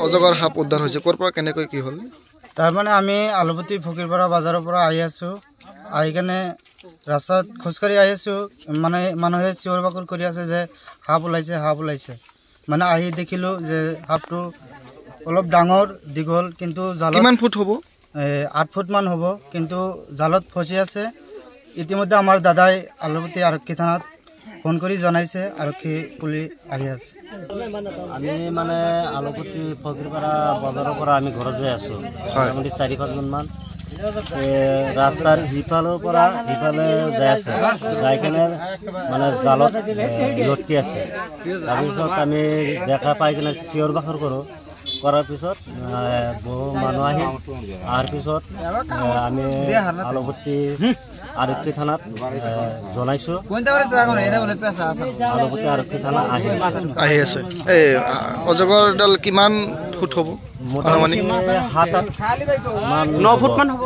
অজগৰ সাপ উদ্ধাৰ হৈছে ক'ৰ পৰা কেনেকৈ কি হ'ল? তাৰমানে আমি আলুপতি ফকীৰপাৰা বাজাৰৰ পৰা আহি আছোঁ, আহি কেনে ৰাস্তাত খোজকাঢ়ি আহি আছোঁ, মানে মানুহে চিঞৰ বাখৰ কৰি আছে যে সাপ ওলাইছে সাপ ওলাইছে। মানে আহি দেখিলোঁ যে সাপটো অলপ ডাঙৰ দীঘল, কিন্তু জালত কিমান ফুট হ'ব? 8 ফুটমান হ'ব, কিন্তু জালত ফচি আছে। ইতিমধ্যে আমাৰ দাদাই আলুপতি আৰক্ষী থানাত ফোন কৰি জনাইছে, আৰক্ষী পুলিচ আহি আছে। আমি মানে আলুপতি ফকীৰপাৰা বজাৰৰ পৰা আমি ঘৰত যাই আছোঁ, মোটামুটি 4-5জনমান ৰাস্তাৰ সিফালৰ পৰা সিফালে যাই আছে, যাই কিনে মানে জালত লটকি আছে। তাৰপিছত আমি দেখা পাই কিনে চিঞৰ বাখৰ কৰোঁ, কৰাৰ পিছত বহু মানুহ আহিল। অহাৰ পিছত আমি আলুপতি আৰক্ষী থানাত জনাইছোঁ, আলুপতি আৰক্ষী থানা আহি আছে। এই অজগৰডাল কিমান ফুট হ'ব? মোটামুটি 7-8 মান 9 ফুটমান হ'ব।